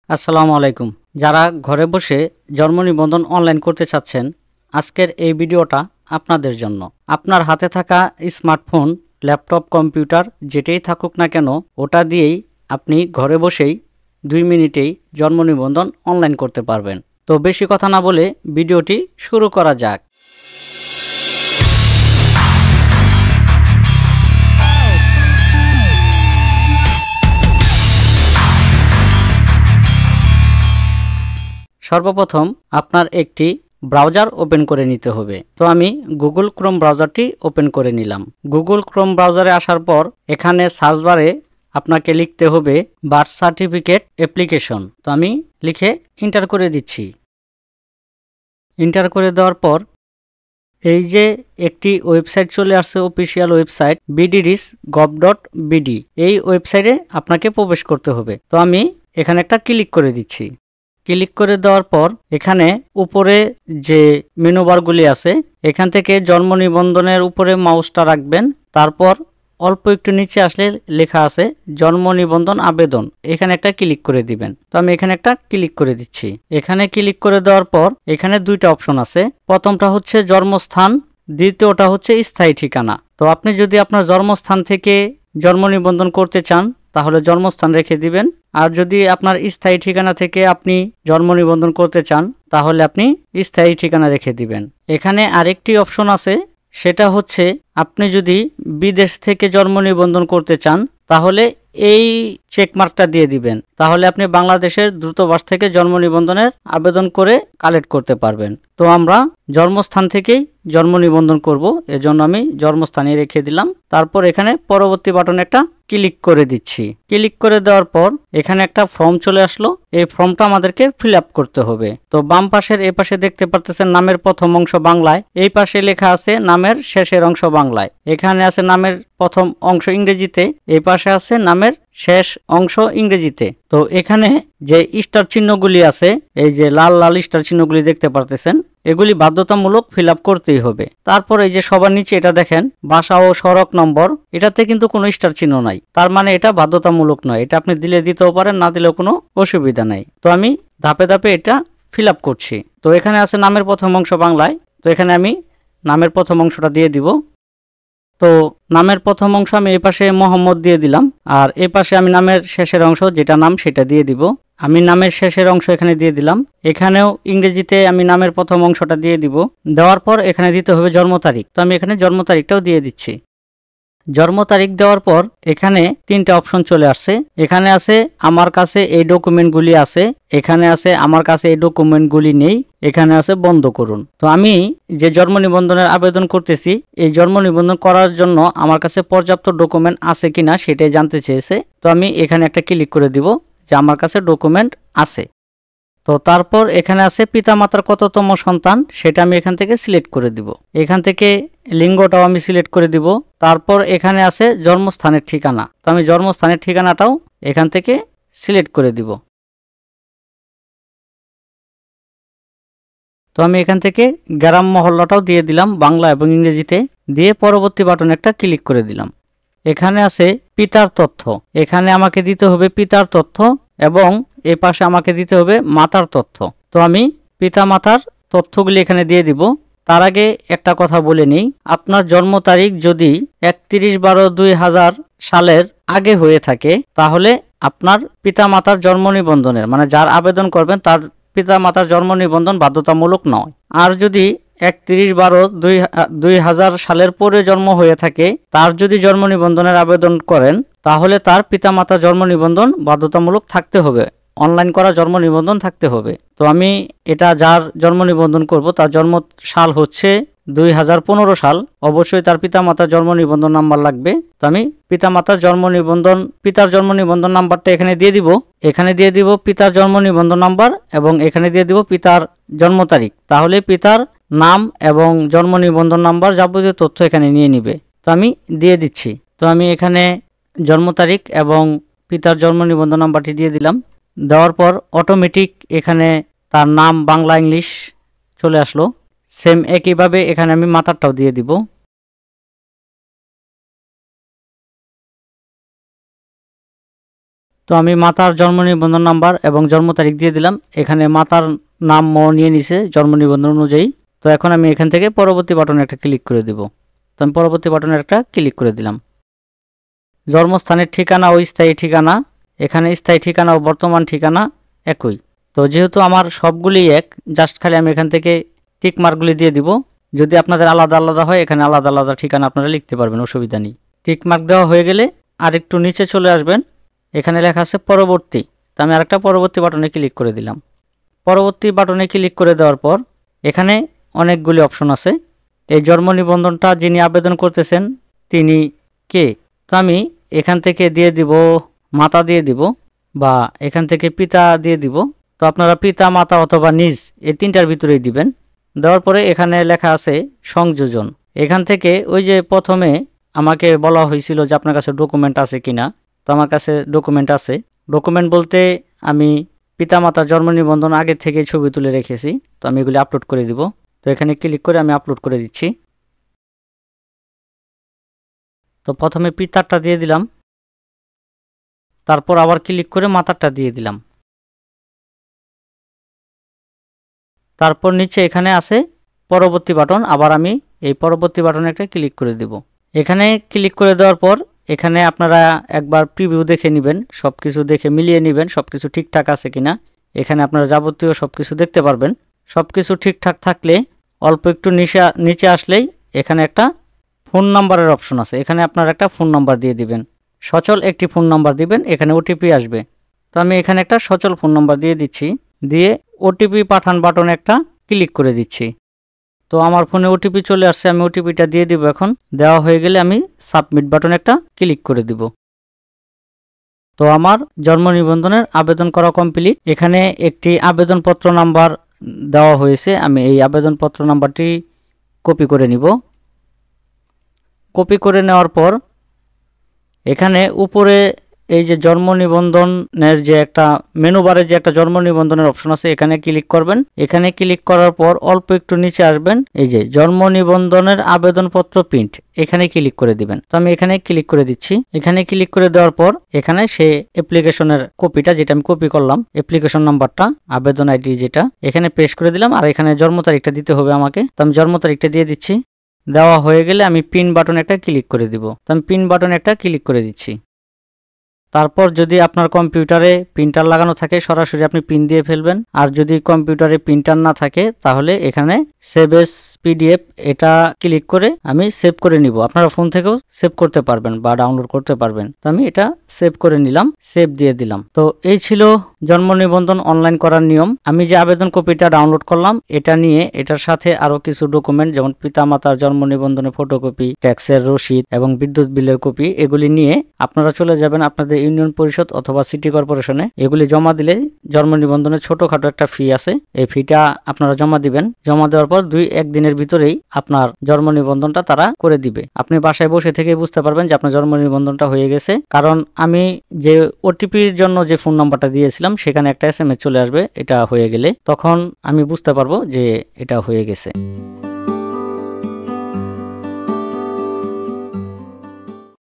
আসসালামু আলাইকুম। যারা ঘরে বসে জন্ম নিবন্ধন অনলাইন করতে চাচ্ছেন, আজকের এই ভিডিওটা আপনাদের জন্য। আপনার হাতে থাকা স্মার্টফোন, ল্যাপটপ, কম্পিউটার যেটাই থাকুক না কেন, ওটা দিয়েই আপনি ঘরে বসেই 2 মিনিটেই জন্ম নিবন্ধন অনলাইন করতে পারবেন। তো বেশি কথা না বলে ভিডিওটি শুরু করা যাক। সর্বপ্রথম আপনার একটি ব্রাউজার ওপেন করে নিতে হবে। তো আমি গুগল ক্রোম ব্রাউজারটি ওপেন করে নিলাম। গুগল ক্রোম ব্রাউজারে আসার পর এখানে সার্চ বারে আপনাকে লিখতে হবে বার্থ সার্টিফিকেট অ্যাপ্লিকেশন। তো আমি লিখে এন্টার করে দিচ্ছি। এন্টার করে দেওয়ার পর এই যে একটি ওয়েবসাইট চলে আসছে, অফিসিয়াল ওয়েবসাইট bdris.gov.bd। এই ওয়েবসাইটে আপনাকে প্রবেশ করতে হবে। তো আমি এখানে একটা ক্লিক করে দিচ্ছি। ক্লিক করে দেওয়ার পর এখানে উপরে যে মেনু বারগুলি আছে, এখান থেকে জন্ম নিবন্ধনের উপরে মাউসটা রাখবেন। তারপর অল্প একটু নিচে আসলে লেখা আছে জন্ম নিবন্ধন আবেদন, এখানে একটা ক্লিক করে দিবেন। তো আমি এখানে একটা ক্লিক করে দিচ্ছি। এখানে ক্লিক করে দেওয়ার পর এখানে দুইটা অপশন আছে। প্রথমটা হচ্ছে জন্মস্থান, দ্বিতীয়টা হচ্ছে স্থায়ী ঠিকানা। তো আপনি যদি আপনার জন্মস্থান থেকে জন্ম নিবন্ধন করতে চান তাহলে জন্মস্থান রেখে দিবেন, আর যদি আপনার স্থায়ী ঠিকানা থেকে আপনি জন্ম নিবন্ধন করতে চান তাহলে আপনি স্থায়ী ঠিকানা রেখে দিবেন। এখানে আরেকটি অপশন আছে, সেটা হচ্ছে আপনি যদি বিদেশ থেকে জন্ম নিবন্ধন করতে চান তাহলে এই চেকমার্কটা দিয়ে দিবেন, তাহলে আপনি বাংলাদেশের দূতাবাস থেকে জন্ম নিবন্ধনের আবেদন করে কালেক্ট করতে পারবেন। তো আমরা জন্মস্থান থেকেই জন্ম নিবন্ধন করব, এজন্য আমি জন্মস্থানে রেখে দিলাম। তারপর এখানে পরবর্তী বাটনে একটা ক্লিক করে দিচ্ছি। ক্লিক করে দেওয়ার পর এখানে একটা ফর্ম চলে আসলো। এই ফর্মটা আমাদেরকে ফিল আপ করতে হবে। তো বাম পাশের এই পাশে দেখতে পারতেছেন নামের প্রথম অংশ বাংলায়, এই পাশে লেখা আছে নামের শেষের অংশ বাংলায়, এখানে আছে নামের প্রথম অংশ ইংরেজিতে, এই পাশে আছে নামের শেষ অংশ ইংরেজিতে। তো এখানে যে স্টার চিহ্নগুলি আছে, এই যে লাল লাল স্টার চিহ্নগুলি দেখতে পারতেছেন, এগুলি বাধ্যতামূলক ফিল আপ করতেই হবে। তারপর এই যে সবার নিচে এটা দেখেন ভাষা ও সড়ক নম্বর, এটাতে কিন্তু কোনো স্টার চিহ্ন নাই, তার মানে এটা বাধ্যতামূলক নয়। এটা আপনি দিলে দিতেও পারেন, না দিলেও কোনো অসুবিধা নাই। তো আমি ধাপে ধাপে এটা ফিল আপ করছি। তো এখানে আছে নামের প্রথম অংশ বাংলায়, তো এখানে আমি নামের প্রথম অংশটা দিয়ে দিব। তো নামের প্রথম অংশ আমি এই পাশে মোহাম্মদ দিয়ে দিলাম, আর এই পাশে আমি নামের শেষের অংশ যেটা নাম সেটা দিয়ে দিব। আমি নামের শেষের অংশ এখানে দিয়ে দিলাম। এখানেও ইংরেজিতে আমি নামের প্রথম অংশটা দিয়ে দিব। দেওয়ার পর এখানে দিতে হবে জন্ম তারিখ, তো আমি এখানে জন্ম তারিখটাও দিয়ে দিচ্ছি। জন্ম তারিখ দেওয়ার পর এখানে তিনটা অপশন চলে আসছে। এখানে আছে আমার কাছে এই ডকুমেন্টগুলি আছে, এখানে আছে আমার কাছে এই ডকুমেন্টগুলি নেই, এখানে আছে বন্ধ করুন। তো আমি যে জন্ম নিবন্ধনের আবেদন করতেছি, এই জন্ম নিবন্ধন করার জন্য আমার কাছে পর্যাপ্ত ডকুমেন্ট আছে কিনা সেটাই জানতে চেয়েছে। তো আমি এখানে একটা ক্লিক করে দিব যে আমার কাছে ডকুমেন্ট আছে। তো তারপর এখানে আছে পিতামাতার কততম সন্তান, সেটা আমি এখান থেকে সিলেক্ট করে দিব। এখান থেকে লিঙ্গটাও আমি সিলেক্ট করে দিব। তারপর এখানে আছে জন্মস্থানের ঠিকানা, তো আমি জন্মস্থানের ঠিকানাটাও এখান থেকে সিলেক্ট করে দিব। তো আমি এখান থেকে গ্রাম মহল্লাটাও দিয়ে দিলাম বাংলা এবং ইংরেজিতে, দিয়ে পরবর্তী বাটনে একটা ক্লিক করে দিলাম। এখানে আছে পিতার তথ্য, এখানে আমাকে দিতে হবে পিতার তথ্য এবং এই পাশে আমাকে দিতে হবে মাতার তথ্য। তো আমি পিতা মাতার তথ্যগুলি এখানে দিয়ে দিব। তার আগে একটা কথা বলে নিই, আপনার জন্ম তারিখ যদি 31/12/2000 সালের আগে হয়ে থাকে তাহলে আপনার পিতা মাতার জন্ম নিবন্ধনের মানে যার আবেদন করবেন তার পিতা মাতার জন্ম নিবন্ধন বাধ্যতামূলক নয়। আর যদি 31/12/2000 সালের পরে জন্ম হয়ে থাকে, তার যদি জন্ম নিবন্ধনের আবেদন করেন তাহলে তার পিতামাতা জন্ম নিবন্ধন বাধ্যতামূলক থাকতে হবে, অনলাইন করা জন্ম নিবন্ধন থাকতে হবে। তো আমি এটা যার জন্ম নিবন্ধন করব তার জন্ম সাল হচ্ছে 2015 সাল, অবশ্যই তার পিতামাতার জন্ম নিবন্ধন নাম্বার লাগবে। তো আমি পিতামাতার জন্ম নিবন্ধন পিতার জন্ম নিবন্ধন নাম্বারটা এখানে দিয়ে দিব। এখানে দিয়ে দিব পিতার জন্ম নিবন্ধন নাম্বার এবং এখানে দিয়ে দিব পিতার জন্ম তারিখ, তাহলে পিতার নাম এবং জন্ম নিবন্ধন নাম্বার যাবতীয় তথ্য এখানে নিয়ে নিবে। তো আমি দিয়ে দিচ্ছি। তো আমি এখানে জন্ম তারিখ এবং পিতার জন্ম নিবন্ধন নাম্বারটি দিয়ে দিলাম। দেওয়ার পর অটোমেটিক এখানে তার নাম বাংলা ইংলিশ চলে আসলো। সেম একইভাবে এখানে আমি মাতারটাও দিয়ে দিব। তো আমি মাতার জন্ম নিবন্ধন নাম্বার এবং জন্ম তারিখ দিয়ে দিলাম। এখানে মাতার নাম নিয়ে নিছে জন্ম নিবন্ধন অনুযায়ী। তো এখন আমি এখান থেকে পরবর্তী বাটনে একটা ক্লিক করে দিব। তো আমি পরবর্তী বাটনে একটা ক্লিক করে দিলাম। জন্মস্থানের ঠিকানা ও স্থায়ী ঠিকানা, এখানে স্থায়ী ঠিকানা ও বর্তমান ঠিকানা একই। তো যেহেতু আমার সবগুলি এক, জাস্ট খালি আমি এখান থেকে টিক মার্কগুলি দিয়ে দিব। যদি আপনাদের আলাদা আলাদা হয় এখানে আলাদা আলাদা ঠিকানা আপনারা লিখতে পারবেন, অসুবিধা নেই। টিক মার্ক দেওয়া হয়ে গেলে আরেকটু নিচে চলে আসবেন, এখানে লেখা আছে পরবর্তী। তো আমি আরেকটা পরবর্তী বাটনে ক্লিক করে দিলাম। পরবর্তী বাটনে ক্লিক করে দেওয়ার পর এখানে অনেকগুলি অপশন আছে। এই জন্ম নিবন্ধনটা যিনি আবেদন করতেছেন তিনি কে? তো আমি এখান থেকে দিয়ে দিব মাতা দিয়ে দিব, বা এখান থেকে পিতা দিয়ে দিব। তো আপনারা পিতা, মাতা অথবা নিজ এই তিনটার ভিতরেই দিবেন। দেওয়ার পরে এখানে লেখা আছে সংযোজন। এখান থেকে ওই যে প্রথমে আমাকে বলা হয়েছিল যে আপনার কাছে ডকুমেন্ট আছে কিনা, তো আমার কাছে ডকুমেন্ট আছে। ডকুমেন্ট বলতে আমি পিতামাতার জন্ম নিবন্ধন আগে থেকে ছবি তুলে রেখেছি, তো আমি এগুলি আপলোড করে দিব। তো এখানে ক্লিক করে আমি আপলোড করে দিচ্ছি। তো প্রথমে পিতারটা দিয়ে দিলাম, তারপর আবার ক্লিক করে মাতারটা দিয়ে দিলাম। তারপর নিচে এখানে আছে পরবর্তী বাটন, আবার আমি এই পরবর্তী বাটনে একটা ক্লিক করে দেব। এখানে ক্লিক করে দেওয়ার পর এখানে আপনারা একবার প্রিভিউ দেখে নেবেন, সব কিছু দেখে মিলিয়ে নেবেন সব কিছু ঠিকঠাক আছে কিনা। এখানে আপনারা যাবতীয় সব কিছু দেখতে পারবেন। সব কিছু ঠিকঠাক থাকলে অল্প একটু নিচে আসলেই এখানে একটা ফোন নাম্বারের অপশন আছে, এখানে আপনারা একটা ফোন নাম্বার দিয়ে দিবেন। সচল একটি ফোন নাম্বার দিবেন, এখানে ওটিপি আসবে। তো আমি এখানে একটা সচল ফোন নাম্বার দিয়ে দিচ্ছি, দিয়ে ওটিপি পাঠান বাটনে একটা ক্লিক করে দিচ্ছি। তো আমার ফোনে ওটিপি চলে আসছে, আমি ওটিপিটা দিয়ে দিব। এখন দেওয়া হয়ে গেলে আমি সাবমিট বাটনে একটা ক্লিক করে দিব। তো আমার জন্ম নিবন্ধনের আবেদন করা কমপ্লিট। এখানে একটি আবেদনপত্র নাম্বার দেওয়া হয়েছে, আমি এই আবেদনপত্র নাম্বারটি কপি করে নিব। কপি করে নেওয়ার পর এখানে উপরে এই যে জন্ম নিবন্ধনের যে একটা মেনু বারে যে একটা জন্ম নিবন্ধনের অপশন আছে, এখানে ক্লিক করবেন। এখানে ক্লিক করার পর অল্প একটু নিচে আসবেন, এই যে জন্ম নিবন্ধনের আবেদনপত্র প্রিন্ট, এখানে ক্লিক করে দিবেন। তো আমি এখানে ক্লিক করে দিচ্ছি। এখানে ক্লিক করে দেওয়ার পর এখানে সে অ্যাপ্লিকেশনের কপিটা, যেটা আমি কপি করলাম, অ্যাপ্লিকেশন নাম্বারটা, আবেদন আইডি যেটা, এখানে পেস্ট করে দিলাম। আর এখানে জন্ম তারিখটা দিতে হবে আমাকে, তো আমি জন্ম তারিখটা দিয়ে দিচ্ছি। দেওয়া হয়ে গেলে আমি পিন বাটনে একটা ক্লিক করে দিব। তো আমি পিন বাটনে একটা ক্লিক করে দিচ্ছি। তারপর যদি আপনার কম্পিউটারে প্রিন্টার লাগানো থাকে সরাসরি আপনি পিন দিয়ে ফেলবেন, আর যদি কম্পিউটারে প্রিন্টার না থাকে তাহলে এখানে সেভ এস পিডিএফ এটা ক্লিক করে আমি সেভ করে নিব। আপনারা ফোন থেকেও সেভ করতে পারবেন বা ডাউনলোড করতে পারবেন। তো আমি এটা সেভ করে নিলাম, সেভ দিয়ে দিলাম। তো এই ছিল জন্ম নিবন্ধন অনলাইন করার নিয়ম। আমি যে আবেদন কপিটা ডাউনলোড করলাম এটা নিয়ে এটার সাথে আরো কিছু ডকুমেন্ট যেমন পিতামাতার জন্ম নিবন্ধনের ফটোকপি, ট্যাক্সের রসিদ এবং বিদ্যুৎ বিলের কপি, এগুলি নিয়ে আপনারা চলে যাবেন আপনাদের ইউনিয়ন পরিষদ অথবা সিটি কর্পোরেশনে। এগুলি জমা দিলে জন্ম নিবন্ধনের ছোটখাটো একটা ফি আছে, এই ফিটা আপনারা জমা দিবেন। জমা দেওয়ার পর 2-1 দিনের ভিতরেই আপনার জন্ম নিবন্ধনটা তারা করে দিবে। আপনি বাসায় বসে থেকে বুঝতে পারবেন যে আপনার জন্ম নিবন্ধনটা হয়ে গেছে, কারণ আমি যে ওটিপির জন্য যে ফোন নাম্বারটা দিয়েছিলাম সেখানে একটা SMS চলে আসবে এটা হয়ে গেলে, তখন আমি বুঝতে পারবো যে এটা হয়ে গেছে।